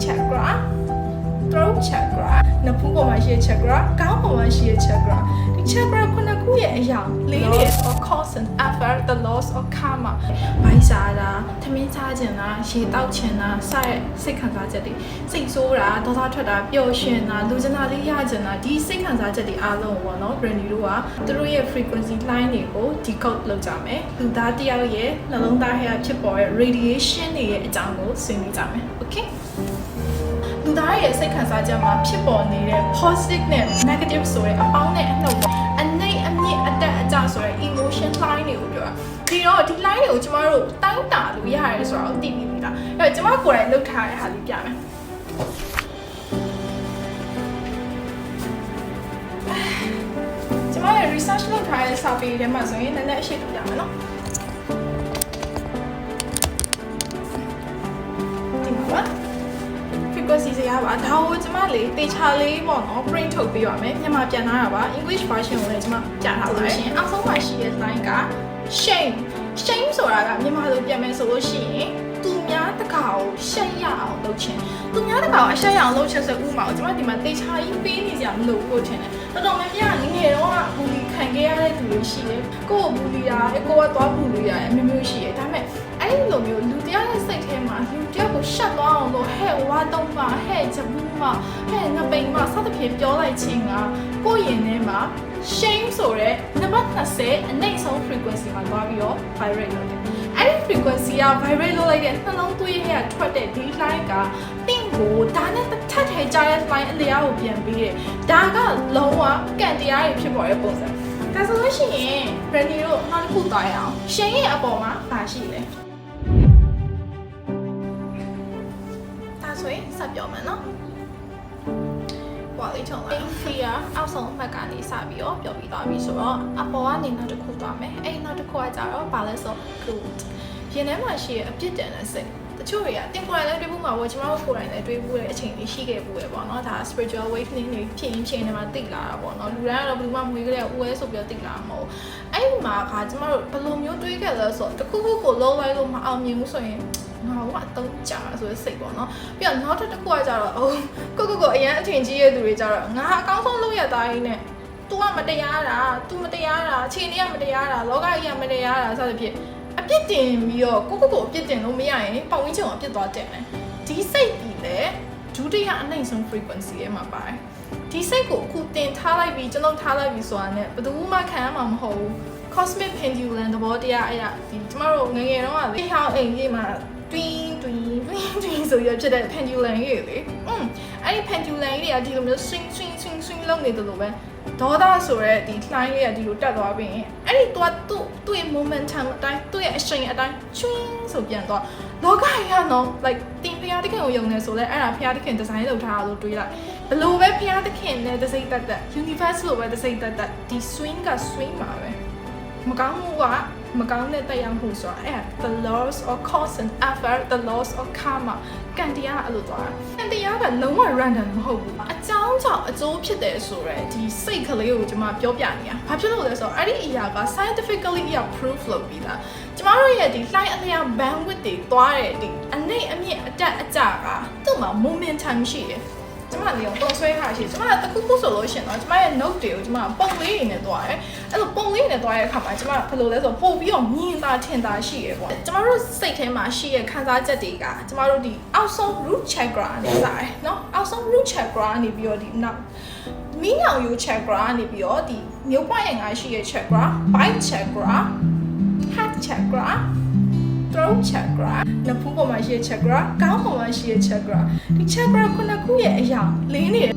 chakra throat chakra နဖူးပေါ်မှာရှိတဲ့ chakra ခေါင်းပေါ်မှာရှိတဲ့ chakra ဒီ chakra ခုနှစ်ခုရဲ့အရာလေးတွေ of cause and effect the loss of karma ဘိုက်စားတာသမင်းစားခြင်းလားရေတောက်ခြင်းလားစတဲ့စိတ်ခံစားချက်တွေစိတ်ဆိုးတာဒေါသထွက်တာပျော်ရွှင်တာလူကျင်တာလေးရကျင်တာဒီစိတ်ခံစားချက်တွေအားလုံးပေါ့နော် brain တို့ကသူတို့ရဲ့ frequency line တွေကို decode လုပ်ကြမယ်လူသားတစ်ယောက်ရဲ့နှလုံးသားထဲဖြစ်ပေါ်တဲ့ radiation တွေရဲ့အကြောင်းကိုဆွေးနွေးကြမယ် okay လူသားရဲ့စိတ်ခံစားချက်မှာဖြစ်ပေါ်နေတဲ့ positive နဲ့ negative ဆိုတဲ့အပေါင်းနဲ့အနှုတ်အနိမ့်အမြင့်အတက်အကျဆိုတဲ့ emotion line တွေကိုပြောတာဒီတော့ဒီ line တွေကိုကျမတို့တိုင်းတာလို့ရတယ်ဆိုတော့သိပြီလားအဲ့တော့ကျမကိုယ်တိုင်လုပ်ထားတဲ့ဟာလေးပြမယ်ကျမရဲ့ research လုပ်ထားတဲ့စာပေထဲမှာဆိုရင်နည်းနည်းအရှိတူပြမယ်နော်ဒီမှာပါfrequency စရာပါဒါကိုကျမလေးတေချာလေးပေါ့နော် print ထုတ်ပေးရမယ်မြန်မာပြန်ထားတာပါ English version ကိုလည်းကျမပြထားပါတယ်ရှင်အောက်ဆုံးမှာရှိတဲ့ line က shame ဆိုတာကမြန်မာလိုပြန်မယ်ဆိုလို့ရှိရင်သူများတကာကိုရှက်ရအောင်လုပ်ခြင်းသူများတကာကိုအရှက်ရအောင်လုပ်ခြင်းဆိုဥပမာကိုကျမဒီမှာတေချာကြီးပေးနေကြမလို့ကိုထင်တယ်တော်တော်များများငငယ်တော့ဘူလီခံခဲ့ရတဲ့သူတွေရှိတယ်ကိုယ့်ကိုဘူလီတာကိုကသွားဘူလီရတယ်အမျိုးမျိုးရှိတယ်ဒါပေမဲ့အဲ့ဒီလိုမျိုးလူတရားရဲ့စိတ်ထဲမှာလူတရားကိုရှက်သွားအောင်လို့ဟဲ့ဝါတုံးမဟဲ့ဂျပူးမဟဲ့ငပိန်မစသဖြင့်ပြောလိုက်ခြင်းကကိုယ့်ရင်ထဲမှာ shame ဆိုတဲ့နံပါတ်20အနှိမ့်ဆုံး frequency မှာသွားပြီးတော့ vibrate လုပ်တယ်အဲ့ဒီ frequency က vibrate လုပ်လိုက်တဲ့နှလုံးသွေးရဲ့ထွက်တဲ့ဒီ line ကတင့်ကိုဒါနဲ့တစ်ထပ်ထဲကြားတဲ့ line အလျားကိုပြန်ပြီးတယ်ဒါကလုံးဝကံတရားတွေဖြစ်ပေါ်တဲ့ပုံစံဒါဆိုလို့ရှိရင် Brandy တို့နောက်တစ်ခုသွားရအောင်ရှင်ရဲ့အပေါ်မှာဘာရှိလဲဒါဆိုရင်စပြောမယ်နော်ပွာလေးချုံလာ fear အောက်ဆုံးမှတ်ကနေစပြီးတော့ပြောပြီးသွားပြီဆိုတော့အပေါ်ကနေနောက်တစ်ခုသွားမယ်အဲ့နောက်တစ်ခုကကြတော့ဘာလဲဆို guilt ရင်ထဲမှာရှိတဲ့အပြစ်ဒဏ်နဲ့စိတ်တချို့တွေကတင်ကိုယ်တိုင်လည်းတွေးဖို့မှာပေါ့ကျွန်တော်တို့ကိုယ်တိုင်လည်းတွေးဖို့တဲ့အချိန်လေးရှိခဲ့ဖို့ပဲပေါ့နော်ဒါ spiritual awakening တွေဖြစ်ရင်ဖြစ်နေမှာသိလာတာပေါ့နော်လူတိုင်းကတော့ဘယ်သူမှမွေးကြတဲ့ OS ဆိုပြီးတော့သိလာမှာမဟုတ်အဲ့ဒီမှာကကျွန်တော်တို့ဘယ်လိုမျိုးတွေးခဲ့လဲဆိုတော့တခုခုကိုလုံးလိုက်လို့မအောင်မြင်ဘူးဆိုရင်ငါကအတုံးကြာဆိုတဲ့စိတ်ပေါ့နော်ပြီးတော့နောက်တစ်ခုကကြတော့ကိုအရန်အထင်ကြီးရဲ့သူတွေကြတော့ငါအကောင်းဆုံးလုပ်ရတာကြီးနဲ့ तू ကမတရားတာ तू မတရားတာအခြေအနေကမတရားတာလောကကြီးကမတရားတာစသဖြင့်အပြစ်တင်ပြီးတော့ကိုအပြစ်တင်လို့မရရင်ပတ်ဝန်းကျင်ကိုအပြစ်သွားတင်တယ်ဒီစိတ်ကြီးလေဒုတိယအနှိမ့်ဆုံး frequency ရဲ့မှာပါတယ်ဒီစိတ်ကိုအခုတင်ထားလိုက်ပြီးကျွန်တော်ထားလိုက်ပြီးဆိုတာနဲ့ဘယ်သူမှခံရမှာမဟုတ်ဘူး cosmic pendulum သဘောတရားအဲ့ဒါဒီကျမတို့ငယ်ငယ်တုန်းကလေဟောင်းအိမ်ကြီးမှာတွင်းဆိုရဖြစ်တဲ့ pendulum ကြီးလေအဲ့ဒီ pendulum ကြီးတွေကဒီလိုမျိုး swing လုပ်နေတယ်လို့ပဲဒေါသဆိုရဲဒီ line လေးကဒီလိုတက်သွားပြီးရင်အဲ့ဒီသူ့ရဲ့ momentum အတိုင်းသူ့ရဲ့အရှိန်အတိုင်း swing ဆိုပြန်သွားလောကကြီးကတော့ like တင်ဖျားတခင်ကိုယုံနေဆိုလဲအဲ့ဒါဖျားတခင် design လုပ်ထားတာလို့တွေးလိုက်ဘလို့ပဲဖျားတခင်နဲ့တစိမ့်တက် universe လို့ပဲတစိမ့်တက်ဒီ swing က swing ပါပဲမကောင်းမှုကမကောင်းတဲ့တရားမှုဆိုတာအဲ့ the loss of cause and effect the loss of karma ကံတရားအဲ့လိုသွားတာကံတရားကလုံးဝ random မဟုတ်ဘူးအကြောင်းကြောင့်အကျိုးဖြစ်တယ်ဆိုရဲဒီစိတ်ကလေးကိုကျွန်မပြောပြနေတာဘာဖြစ်လို့လဲဆိုတော့အဲ့ဒီအရာက scientifically proof လုပ်ပြီးသားကျမတို့ရဲ့ဒီ line အလျာ bandwidth တွေသွားတဲ့ဒီအနိမ့်အမြင့်အတက်အကျကသူ့မှာ momentum ရှိတယ်ကျမလေးကိုတုံဆွဲထားရှိကျမကတခုခုဆိုလို့ရှင်တော့ကျမရဲ့ note တွေကိုကျမပုံလေးတွေနဲ့တွားတယ်အဲ့လိုပုံလေးတွေနဲ့တွားတဲ့အခါမှာကျမဘယ်လိုလဲဆိုပို့ပြီးတော့မြင်သာထင်သာရှိရပေါ့ကျမတို့စိတ်ထဲမှာရှိတဲ့ခံစားချက်တွေကကျမတို့ဒီအောက်ဆုံး root chakra နဲ့စတယ်เนาะအောက်ဆုံး root chakra နေပြီးတော့ဒီနောက်မီးညောင်ရိုး chakra နေပြီးတော့ဒီမြို့ပွားရဲ့ငါရှိတဲ့ chakra bite chakra heart chakra throat chakra နဖူးပေါ်မှာရှိတဲ့ chakra ခေါင်းပေါ်မှာရှိတဲ့ chakra ဒီ chakra ခုနှစ်ခုရဲ့အရာလင်းနေတယ်